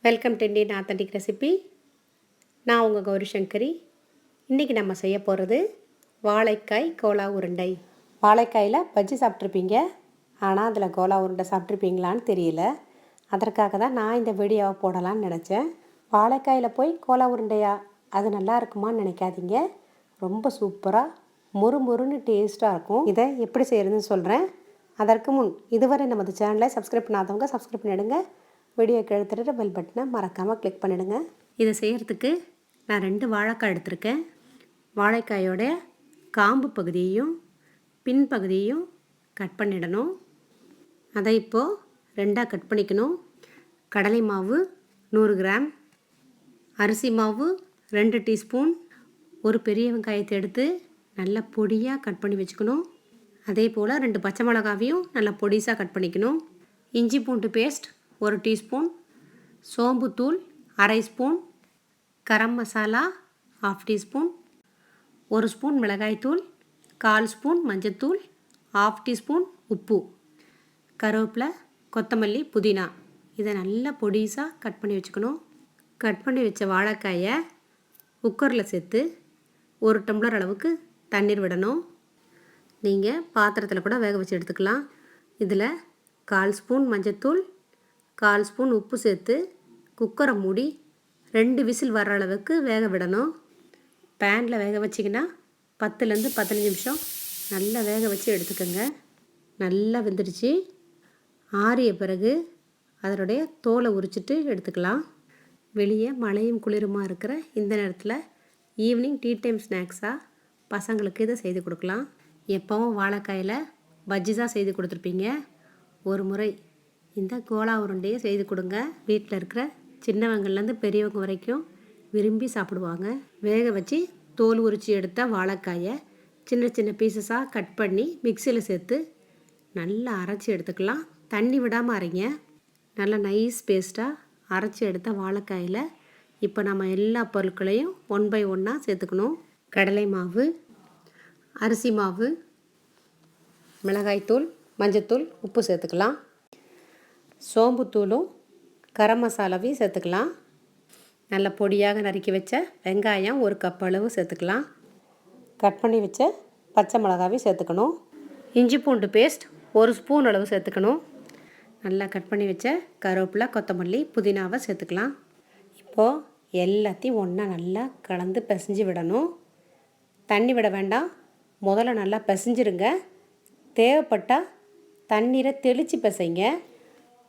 Welcome to Indian authentic recipe. நான் உங்கள் கௌரி சங்கரி. இன்றைக்கி நம்ம செய்ய போகிறது வாழைக்காய் கோலா உருண்டை. வாழைக்காயில் பஜ்ஜி சாப்பிட்ருப்பீங்க, ஆனால் அதில் கோலா உருண்டை சாப்பிட்ருப்பீங்களான்னு தெரியல. அதற்காக தான் நான் இந்த வீடியோவை போடலான்னு நினச்சேன். வாழைக்காயில் போய் கோலா உருண்டையா, அது நல்லா இருக்குமான்னு நினைக்காதீங்க. ரொம்ப சூப்பராக மொறுமொறுன்னு டேஸ்ட்டாக இருக்கும். இதை எப்படி செய்கிறதுன்னு சொல்கிறேன். அதற்கு முன் இதுவரை நமது சேனலை சப்ஸ்கிரைப் பண்ணாதவங்க சப்ஸ்கிரைப் பண்ணிவிடுங்க. வீடியோ கழுத்துட்டு பெல் பட்டனை மறக்காமல் கிளிக் பண்ணிவிடுங்க. இதை செய்கிறதுக்கு நான் 2 வாழைக்காய் எடுத்திருக்கேன். வாழைக்காயோட காம்பு பகுதியையும் பின் பகுதியையும் கட் பண்ணிடணும். அதை இப்போது 2ஆக கட் பண்ணிக்கணும். கடலை மாவு 100 கிராம், அரிசி மாவு 2 டீஸ்பூன், ஒரு பெரிய வெங்காயத்தை எடுத்து நல்லா பொடியாக கட் பண்ணி வச்சுக்கணும். அதே போல் 2 பச்சை மிளகாவையும் நல்லா பொடிசாக கட் பண்ணிக்கணும். இஞ்சி பூண்டு paste 1 teaspoon, சோம்புத்தூள் 1/2 spoon, garam masala 1/2 teaspoon, 1 spoon மிளகாய்த்தூள், 1/4 ஸ்பூன் மஞ்சத்தூள், 1/2 டீஸ்பூன் உப்பு, கருவேப்பிலை, கொத்தமல்லி, புதினா. இதை நல்லா பொடிசாக கட் பண்ணி வச்சுக்கணும். கட் பண்ணி வச்ச வாழைக்காயை குக்கரில் சேர்த்து 1 டம்ளர் அளவுக்கு தண்ணீர் விடணும். நீங்கள் பாத்திரத்தில் கூட வேக வச்சு எடுத்துக்கலாம். இதில் 1/4 ஸ்பூன் மஞ்சத்தூள், 1/4 ஸ்பூன் உப்பு சேர்த்து குக்கரை மூடி 2 விசில் வர்ற அளவுக்கு வேக விடணும். பேனில் வேக வச்சிங்கன்னா 10லேருந்து 15 நிமிஷம் நல்லா வேக வச்சு எடுத்துக்கோங்க. நல்லா வெந்துடுச்சு. ஆறிய பிறகு அதனுடைய தோலை உரிச்சிட்டு எடுத்துக்கலாம். வெளியே மழையும் குளிருமா இருக்கிற இந்த நேரத்தில் ஈவினிங் டீ டைம் ஸ்நாக்ஸாக பசங்களுக்கு இதை செய்து கொடுக்கலாம். எப்போவும் வாழைக்காயில் பஜ்ஜி தான் செய்து கொடுத்துருப்பீங்க. ஒரு முறை இந்த கோலா உருண்டையை செய்து கொடுங்க. வீட்டில் இருக்கிற சின்னவங்கள்லேருந்து பெரியவங்க வரைக்கும் விரும்பி சாப்பிடுவாங்க. வேக வச்சு தோல் உரித்து எடுத்த வாழைக்காயை சின்ன சின்ன பீசஸாக கட் பண்ணி மிக்சியில் சேர்த்து நல்லா அரைச்சி எடுத்துக்கலாம். தண்ணி விடாமல் அரைங்க. நல்லா நைஸ் பேஸ்ட்டாக அரைச்சி எடுத்த வாழைக்காயில் இப்போ நம்ம எல்லா பொருட்களையும் 1 பை 1ஆக சேர்த்துக்கணும். கடலை மாவு, அரிசி மாவு, மிளகாய்த்தூள், மஞ்சத்தூள், உப்பு சேர்த்துக்கலாம். சோம்புத்தூளும் கரம் மசாலாவையும் சேர்த்துக்கலாம். நல்ல பொடியாக நறுக்கி வச்ச வெங்காயம் 1 கப் அளவு சேர்த்துக்கலாம். கட் பண்ணி வச்ச பச்சை மிளகாவையும் சேர்த்துக்கணும். இஞ்சி பூண்டு பேஸ்ட் 1 ஸ்பூன் அளவு சேர்த்துக்கணும். நல்லா கட் பண்ணி வச்ச கருவேப்பிலை, கொத்தமல்லி, புதினாவை சேர்த்துக்கலாம். இப்போது எல்லாத்தையும் ஒன்றா நல்லா கலந்து பிசைஞ்சு விடணும். தண்ணி விட வேண்டாம். முதல்ல நல்லா பிசைஞ்சிருங்க. தேவைப்பட்டால் தண்ணீரை தெளித்து பிசைங்க.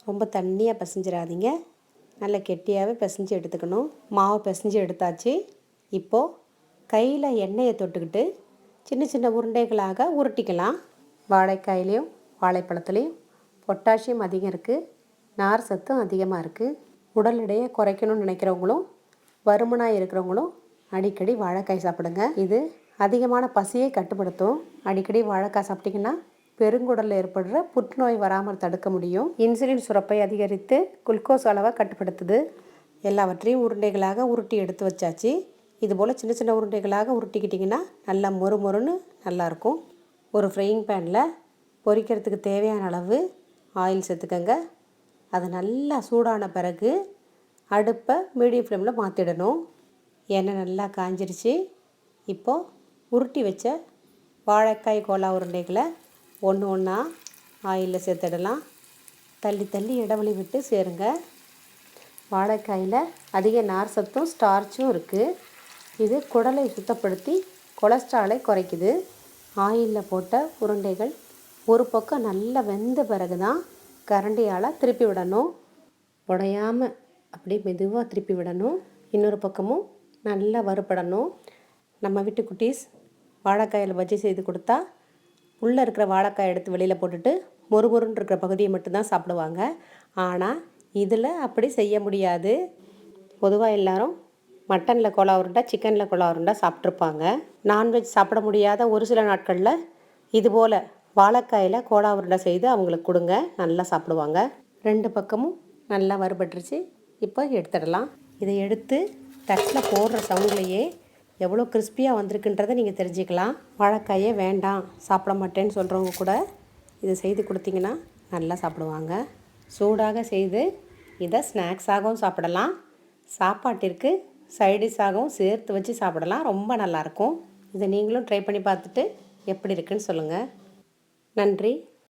ரொம்ப தண்ணியாக பிசைஞ்சிடாதீங்க. நல்லா கெட்டியாகவே பிசைஞ்சு எடுத்துக்கணும். மாவு பிசைஞ்சு எடுத்தாச்சு. இப்போது கையில் எண்ணெயை தொட்டுக்கிட்டு சின்ன சின்ன உருண்டைகளாக உருட்டிக்கலாம். வாழைக்காயிலையும் வாழைப்பழத்துலேயும் பொட்டாசியம் அதிகம் இருக்குது, நார் சத்தும் அதிகமாக இருக்குது. உடல் எடையை குறைக்கணும்னு நினைக்கிறவங்களும் வருமனாக இருக்கிறவங்களும் அடிக்கடி வாழைக்காய் சாப்பிடுங்க. இது அதிகமான பசியை கட்டுப்படுத்தும். அடிக்கடி வாழைக்காய் சாப்பிட்டிங்கன்னா பெருங்குடலில் ஏற்படுற புற்றுநோய் வராமல் தடுக்க முடியும். இன்சுலின் சுரப்பை அதிகரித்து குளுக்கோஸ் அளவை கட்டுப்படுத்துது. எல்லாவற்றையும் உருண்டைகளாக உருட்டி எடுத்து வச்சாச்சு. இதுபோல் சின்ன சின்ன உருண்டைகளாக உருட்டிக்கிட்டிங்கன்னா நல்லா மொறுமொறுன்னு நல்லாயிருக்கும். ஒரு ஃப்ரையிங் பேனில் பொரிக்கிறதுக்கு தேவையான அளவு ஆயில் சேர்த்துக்கங்க. அது நல்லா சூடான பிறகு அடுப்பை மீடியம் ஃப்ளேமில் மாற்றிடணும். எண்ணெய் நல்லா காஞ்சிருச்சு. இப்போது உருட்டி வச்ச வாழைக்காய் கோலா உருண்டைகளை ஒன்று ஒன்றா ஆயிலில் சேர்த்துடலாம். தள்ளி தள்ளி இடைவெளி விட்டு சேருங்க. வாழைக்காயில் அதிக நார் சத்தும் ஸ்டார்ச்சும் இருக்குது. இது குடலை சுத்தப்படுத்தி கொலஸ்ட்ராலை குறைக்குது. ஆயிலில் போட்ட உருண்டைகள் ஒரு பக்கம் நல்லா வெந்த பிறகு தான் கரண்டியால் திருப்பி விடணும். உடையாமல் அப்படியே மெதுவாக திருப்பி விடணும். இன்னொரு பக்கமும் நல்லா வறுபடணும். நம்ம வீட்டு குட்டீஸ் வாழைக்காயில் பஜ்ஜி செய்து கொடுத்தா உள்ளே இருக்கிற வாழைக்காய் எடுத்து வெளியில் போட்டுட்டு மொறுமொறுன்னு இருக்கிற பகுதியை மட்டும்தான் சாப்பிடுவாங்க. ஆனால் இதில் அப்படி செய்ய முடியாது. பொதுவாக எல்லோரும் மட்டனில் கோலா உருண்டை, சிக்கனில் கோலா உருண்டை சாப்பிட்ருப்பாங்க. நான்வெஜ் சாப்பிட முடியாத ஒரு சில நாட்களில் இதுபோல் வாழைக்காயில் கோலா உருண்டை செய்து அவங்களுக்கு கொடுங்க, நல்லா சாப்பிடுவாங்க. 2 பக்கமும் நல்லா வறுபட்டுருச்சு. இப்போ எடுத்துடலாம். இதை எடுத்து தட்டில் போடுற சவுண்ட்லேயே எவ்வளோ கிறிஸ்பியாக வந்திருக்குன்றதை நீங்கள் தெரிஞ்சுக்கலாம். வாழைக்காயே வேண்டாம் சாப்பிட மாட்டேன்னு சொல்கிறவங்க கூட இதை செய்து கொடுத்தீங்கன்னா நல்லா சாப்பிடுவாங்க. சூடாக செய்து இதை ஸ்நாக்ஸாகவும் சாப்பிடலாம், சாப்பாட்டிற்கு சைடிஷாகவும் சேர்த்து வச்சு சாப்பிடலாம். ரொம்ப நல்லாயிருக்கும். இதை நீங்களும் ட்ரை பண்ணி பார்த்துட்டு எப்படி இருக்குன்னு சொல்லுங்கள். நன்றி.